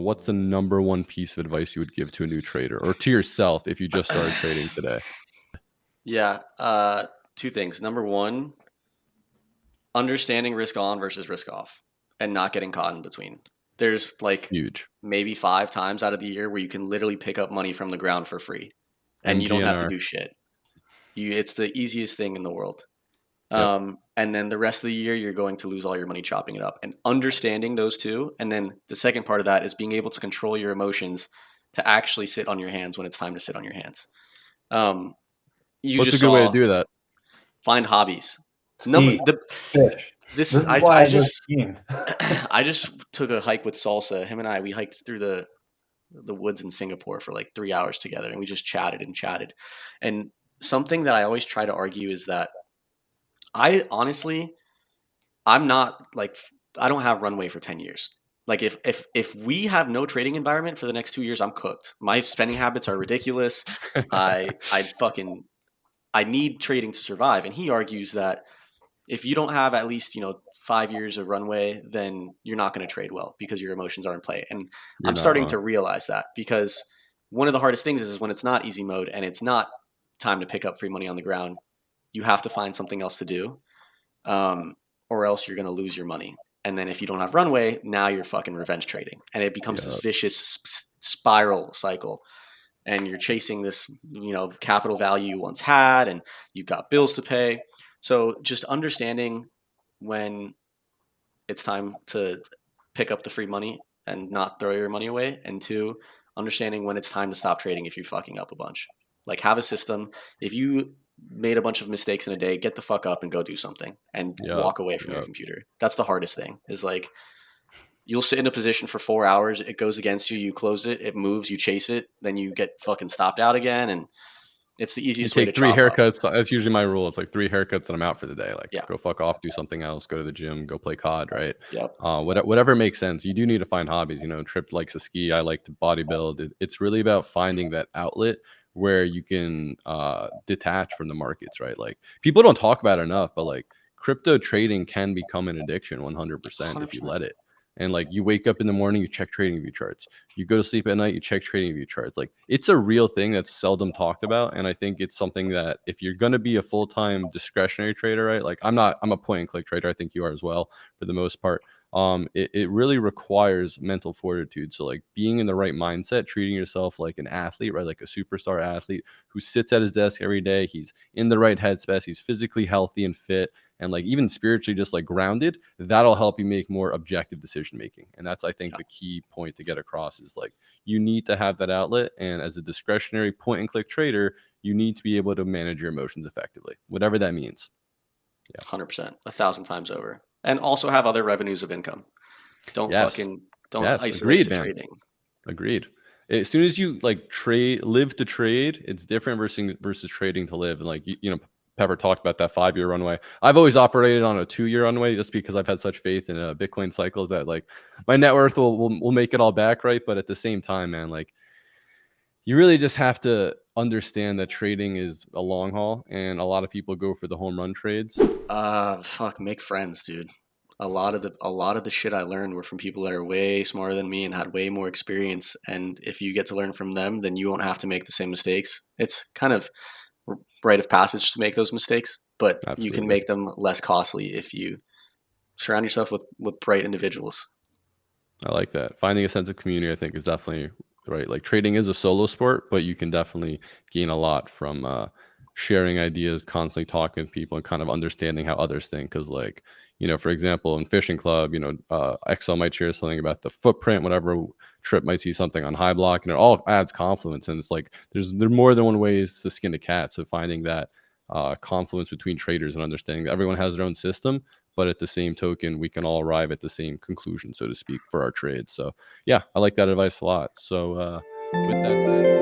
what's the number one piece of advice you would give to a new trader or to yourself if you just started trading today? Yeah. Two things. Number one, understanding risk on versus risk off and not getting caught in between. There's like Huge. maybe 5 times out of the year where you can literally pick up money from the ground for free and you don't have to MGNR. do shit. It's the easiest thing in the world. Yep. And then the rest of the year, you're going to lose all your money chopping it up. And understanding those two, and then the second part of that is being able to control your emotions to actually sit on your hands when it's time to sit on your hands. You What's a just good way to saw do that? find hobbies. Ski, fish. This is why I go skiing. I just took a hike with Salsa. Him and I, we hiked through the woods in Singapore for like 3 hours together, and we just chatted and chatted. And something that I always try to argue is that I honestly, I'm not like I don't have runway for 10 years. Like if we have no trading environment for the next 2 years, I'm cooked. My spending habits are ridiculous. I fucking I need trading to survive. And he argues that if you don't have at least 5 years of runway, then you're not going to trade well because your emotions are in play. And You're I'm not starting wrong. to realize that because one of the hardest things is when it's not easy mode and it's not time to pick up free money on the ground, you have to find something else to do, or else you're going to lose your money. And then if you don't have runway, now you're fucking revenge trading, and it becomes this vicious spiral cycle. And you're chasing this, capital value you once had, and you've got bills to pay. So just understanding when it's time to pick up the free money and not throw your money away, and two, understanding when it's time to stop trading if you're fucking up a bunch. Like have a system. If you made a bunch of mistakes in a day, get the fuck up and go do something and walk away from your computer. That's the hardest thing. Is like you'll sit in a position for 4 hours, it goes against you, you close it, it moves, you chase it, then you get fucking stopped out again, and it's the You easiest way to take 3 chop up. haircuts. That's usually my rule. It's like 3 haircuts and I'm out for the day. Like Yeah. go fuck off, do something else, go to the gym, go play COD, right? Yep. Whatever makes sense. You do need to find hobbies. Trip likes to ski. I like to bodybuild. It's really about finding that outlet where you can detach from the markets, right? Like people don't talk about it enough, but like crypto trading can become an addiction 100% if you 100%. let it. And like you wake up in the morning, you check trading view charts. You go to sleep at night, you check trading view charts. Like it's a real thing that's seldom talked about. And I think it's something that if you're going to be a full-time discretionary trader, right? Like I'm a point and click trader. I think you are as well for the most part. It really requires mental fortitude. So like being in the right mindset, treating yourself like an athlete, right? Like a superstar athlete who sits at his desk every day. He's in the right headspace. He's physically healthy and fit. And like even spiritually just like grounded, that'll help you make more objective decision making. And that's, I think, the key point to get across is like you need to have that outlet. And as a discretionary point and click trader, you need to be able to manage your emotions effectively, whatever that means. Yeah. 100%, 1,000 times over. And also have other revenues of income. Don't isolate Agreed, to man. trading. Agreed. As soon as you like live to trade, it's different versus trading to live. And like Pepper talked about that 5-year runway. I've always operated on a 2-year runway just because I've had such faith in Bitcoin cycles that like my net worth will make it all back, right? But at the same time, man, like you really just have to understand that trading is a long haul, and a lot of people go for the home run trades. Make friends, dude. A lot of the shit I learned were from people that are way smarter than me and had way more experience. And if you get to learn from them, then you won't have to make the same mistakes. It's kind of rite of passage to make those mistakes, but Absolutely. you can make them less costly if you surround yourself with bright individuals. I like that. Finding a sense of community, I think, is definitely right. Like trading is a solo sport, but you can definitely gain a lot from sharing ideas, constantly talking to people, and kind of understanding how others think. Because, like, for example, in Fishing Club, Excel might share something about the footprint, whatever Trip might see something on Hyblock, and it all adds confluence. And it's like there's more than one ways to skin a cat. So finding that confluence between traders and understanding that everyone has their own system, but at the same token, we can all arrive at the same conclusion, so to speak, for our trades. So yeah, I like that advice a lot. So with that said.